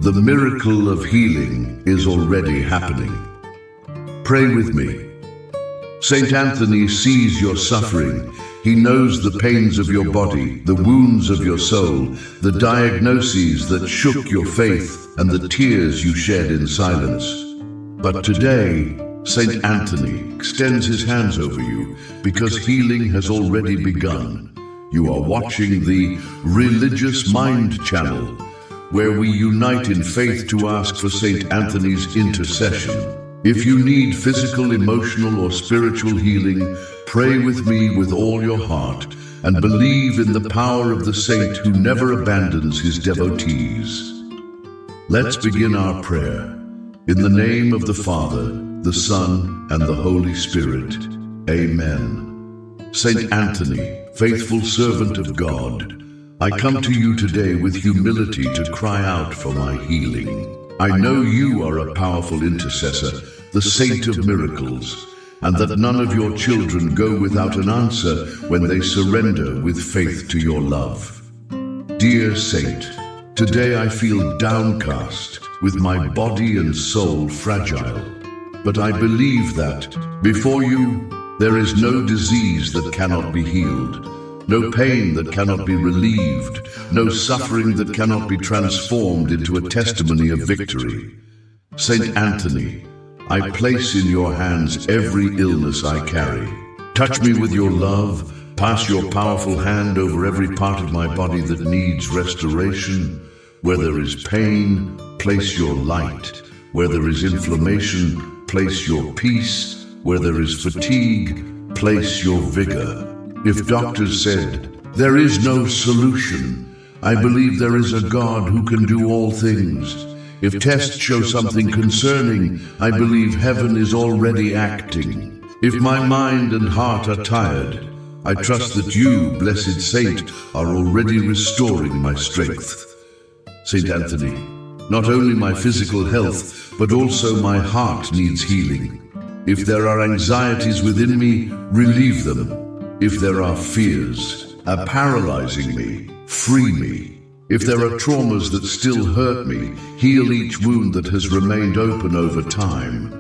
The miracle of healing is already happening. Pray with me. Saint Anthony sees your suffering. He knows the pains of your body, the wounds of your soul, the diagnoses that shook your faith, and the tears you shed in silence. But today, Saint Anthony extends his hands over you because healing has already begun. You are watching the Religious Mind channel, where we unite in faith to ask for Saint Anthony's intercession. If you need physical, emotional, or spiritual healing, pray with me with all your heart and believe in the power of the saint who never abandons his devotees. Let's begin our prayer. In the name of the Father, the Son, and the Holy Spirit. Amen. Saint Anthony, faithful servant of God, I come to you today with humility to cry out for my healing. I know you are a powerful intercessor, the saint of miracles, and that none of your children go without an answer when they surrender with faith to your love. Dear saint, today I feel downcast, with my body and soul fragile. But I believe that before you, there is no disease that cannot be healed, no pain that cannot be relieved, no suffering that cannot be transformed into a testimony of victory. Saint Anthony, I place in your hands every illness I carry. Touch me with your love, pass your powerful hand over every part of my body that needs restoration. Where there is pain, place your light. Where there is inflammation, place your peace. Where there is fatigue, place your vigor. If doctors said, there is no solution, I believe there is a God who can do all things. If tests show something concerning, I believe heaven is already acting. If my mind and heart are tired, I trust that you, blessed saint, are already restoring my strength. Saint Anthony, not only my physical health, but also my heart needs healing. If there are anxieties within me, relieve them. If there are fears paralyzing me, free me. If there are traumas that still hurt me, heal each wound that has remained open over time.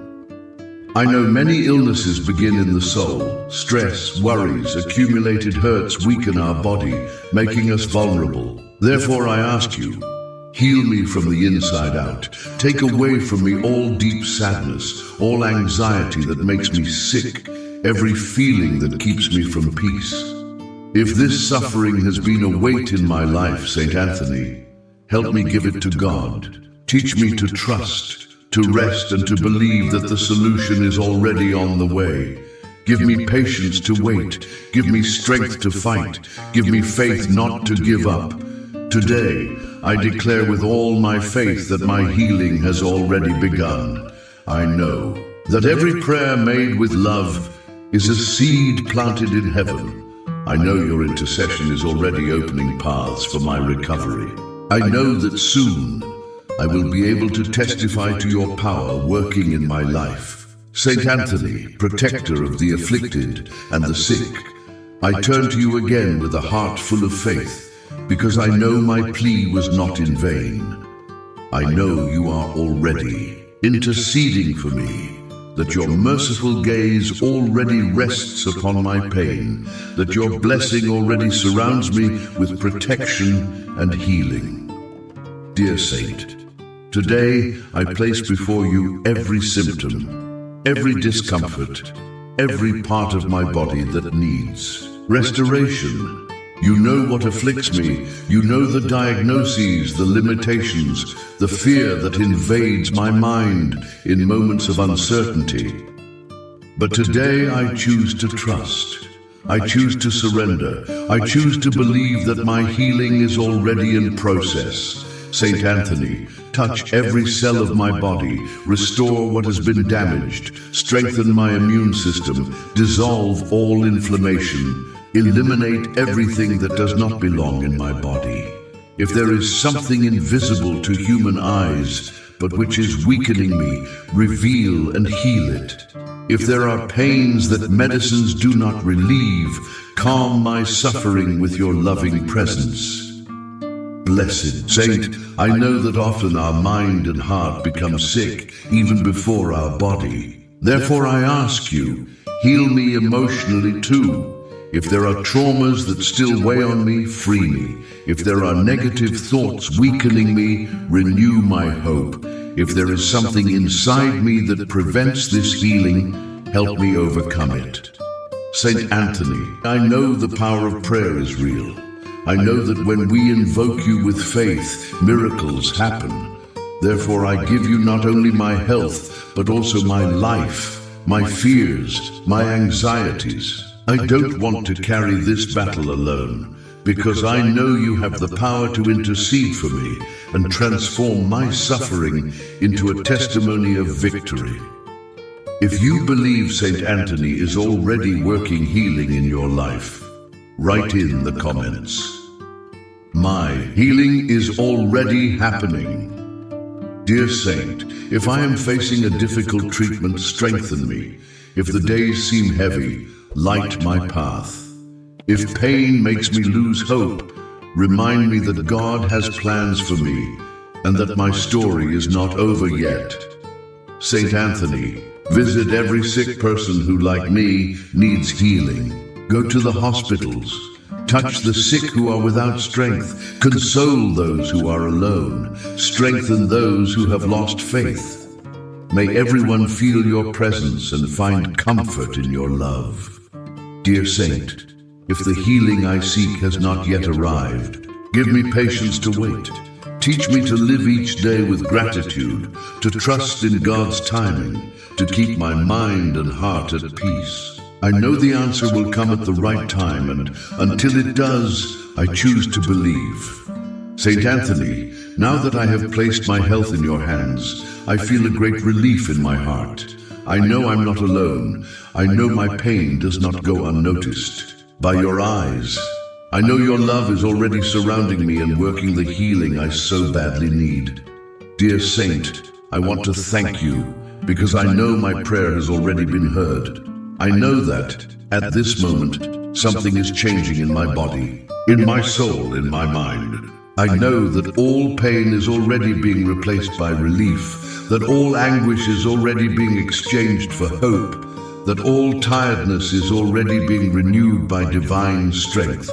I know many illnesses begin in the soul. Stress, worries, accumulated hurts weaken our body, making us vulnerable. Therefore I ask you, heal me from the inside out. Take away from me all deep sadness, all anxiety that makes me sick, every feeling that keeps me from peace. If this suffering has been a weight in my life, Saint Anthony, help me give it to God. Teach me to trust, to rest, and to believe that the solution is already on the way. Give me patience to wait. Give me strength to fight. Give me faith not to give up. Today, I declare with all my faith that my healing has already begun. I know that every prayer made with love is a seed planted in heaven. I know your intercession is already opening paths for my recovery. I know that soon I will be able to testify to your power working in my life. Saint Anthony, protector of the afflicted and the sick, I turn to you again with a heart full of faith, because I know my plea was not in vain. I know you are already interceding for me, that your merciful gaze already rests upon my pain, that your blessing already surrounds me with protection and healing. Dear Saint, today I place before you every symptom, every discomfort, every part of my body that needs restoration. You know what afflicts me. You know the diagnoses, the limitations, the fear that invades my mind in moments of uncertainty. But today I choose to trust. I choose to surrender. I choose to believe that my healing is already in process. Saint Anthony, touch every cell of my body, restore what has been damaged, strengthen my immune system, dissolve all inflammation, eliminate everything that does not belong in my body. If there is something invisible to human eyes, but which is weakening me, reveal and heal it. If there are pains that medicines do not relieve, calm my suffering with your loving presence. Blessed Saint, I know that often our mind and heart become sick even before our body. Therefore I ask you, heal me emotionally too. If there are traumas that still weigh on me, free me. If there are negative thoughts weakening me, renew my hope. If there is something inside me that prevents this healing, help me overcome it. Saint Anthony, I know the power of prayer is real. I know that when we invoke you with faith, miracles happen. Therefore I give you not only my health, but also my life, my fears, my anxieties. I don't want to carry this battle alone, because I know you have the power to intercede for me and transform my suffering into a testimony of victory. If you believe Saint Anthony is already working healing in your life, write in the comments. My healing is already happening. Dear Saint, if I am facing a difficult treatment, strengthen me. If the days seem heavy, light my path. If pain makes me lose hope, remind me that God has plans for me and that my story is not over yet. Saint Anthony, visit every sick person who, like me, needs healing. Go to the hospitals. Touch the sick who are without strength. Console those who are alone. Strengthen those who have lost faith. May everyone feel your presence and find comfort in your love. Dear Saint, if the healing I seek has not yet arrived, give me patience to wait. Teach me to live each day with gratitude, to trust in God's timing, to keep my mind and heart at peace. I know the answer will come at the right time, and until it does, I choose to believe. Saint Anthony, now that I have placed my health in your hands, I feel a great relief in my heart. I know I'm not alone. I know my pain does not go unnoticed. By your eyes, I know your love is already surrounding me and working the healing I so badly need. Dear Saint, I want to thank you because I know my prayer has already been heard. I know that, at this moment, something is changing in my body, in my soul, in my mind. I know that all pain is already being replaced by relief, that all anguish is already being exchanged for hope, that all tiredness is already being renewed by divine strength.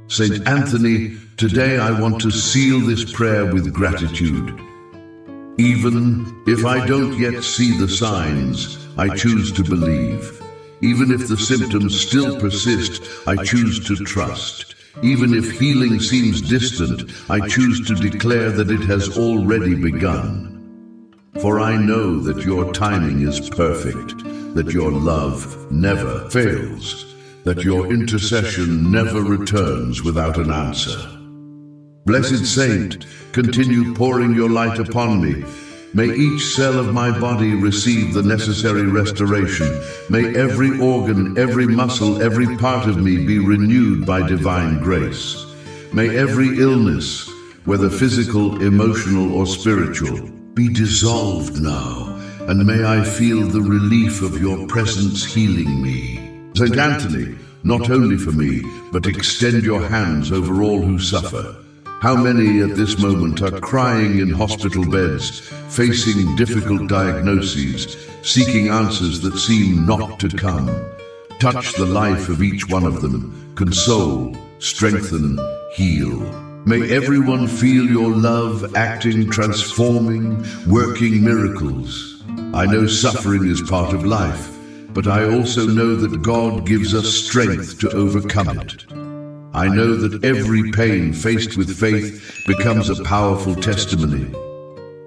Saint Anthony, today I want to seal this prayer with gratitude. Even if I don't yet see the signs, I choose to believe. Even if the symptoms still persist, I choose to trust. Even if healing seems distant, I choose to declare that it has already begun. For I know that your timing is perfect, that your love never fails, that your intercession never returns without an answer. Blessed Saint, continue pouring your light upon me. May each cell of my body receive the necessary restoration. May every organ, every muscle, every part of me be renewed by divine grace. May every illness, whether physical, emotional, or spiritual, be dissolved now, and may I feel the relief of your presence healing me. Saint Anthony, not only for me, but extend your hands over all who suffer. How many at this moment are crying in hospital beds, facing difficult diagnoses, seeking answers that seem not to come? Touch the life of each one of them, console, strengthen, heal. May everyone feel your love acting, transforming, working miracles. I know suffering is part of life, but I also know that God gives us strength to overcome it. I know that every pain faced with faith becomes a powerful testimony.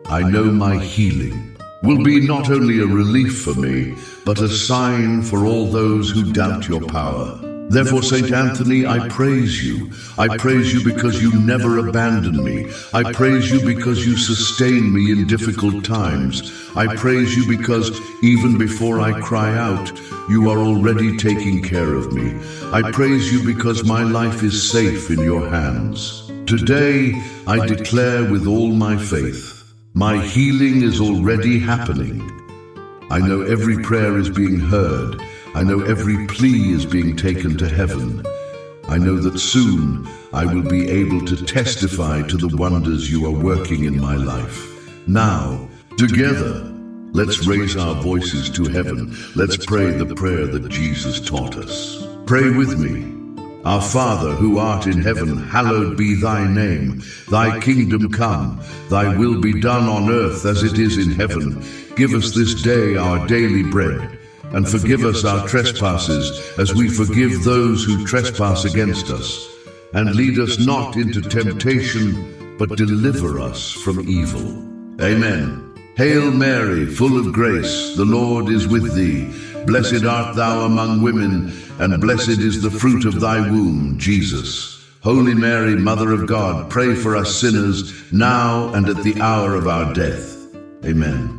I know my healing will be not only a relief for me, but a sign for all those who doubt your power. Therefore, Saint Anthony, I praise you. I praise you because you never abandon me. I praise you because you sustain me in difficult times. I praise you because even before I cry out, you are already taking care of me. I praise you because my life is safe in your hands. Today, I declare with all my faith, my healing is already happening. I know every prayer is being heard. I know every plea is being taken to heaven. I know that soon I will be able to testify to the wonders you are working in my life. Now, together, let's raise our voices to heaven. Let's pray the prayer that Jesus taught us. Pray with me. Our Father, who art in heaven, hallowed be thy name. Thy kingdom come, thy will be done on earth as it is in heaven. Give us this day our daily bread, and forgive us our trespasses as we forgive those who trespass against us. And lead us not into temptation, but deliver us from evil. Amen. Hail Mary, full of grace, the Lord is with thee. Blessed art thou among women, and blessed is the fruit of thy womb, Jesus. Holy Mary, Mother of God, pray for us sinners, now and at the hour of our death. Amen.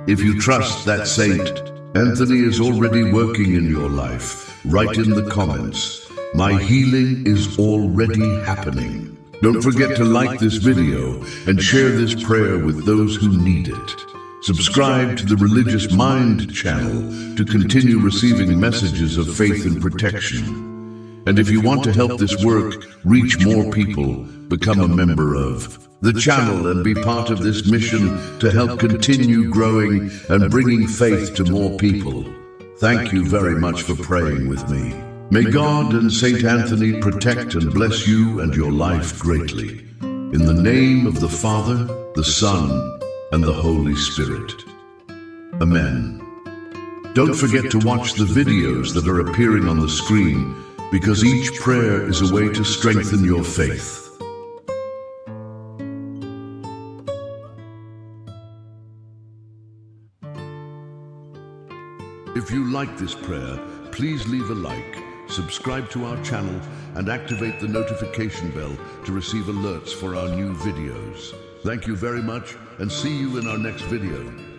If you trust that saint, Anthony is already working in your life. Write in the comments, my healing is already happening. Don't forget to like this video and share this prayer with those who need it. Subscribe to the Religious Mind channel to continue receiving messages of faith and protection. And if you want to help this work reach more people, become a member of the channel and be part of this mission to help continue growing and bringing faith to more people. Thank you very much for praying with me. May God and Saint Anthony protect and bless you and your life greatly. In the name of the Father, the Son, and the Holy Spirit. Amen. Don't forget to watch the videos that are appearing on the screen, because each prayer is a way to strengthen your faith. If you like this prayer, please leave a like, subscribe to our channel, and activate the notification bell to receive alerts for our new videos. Thank you very much, and see you in our next video.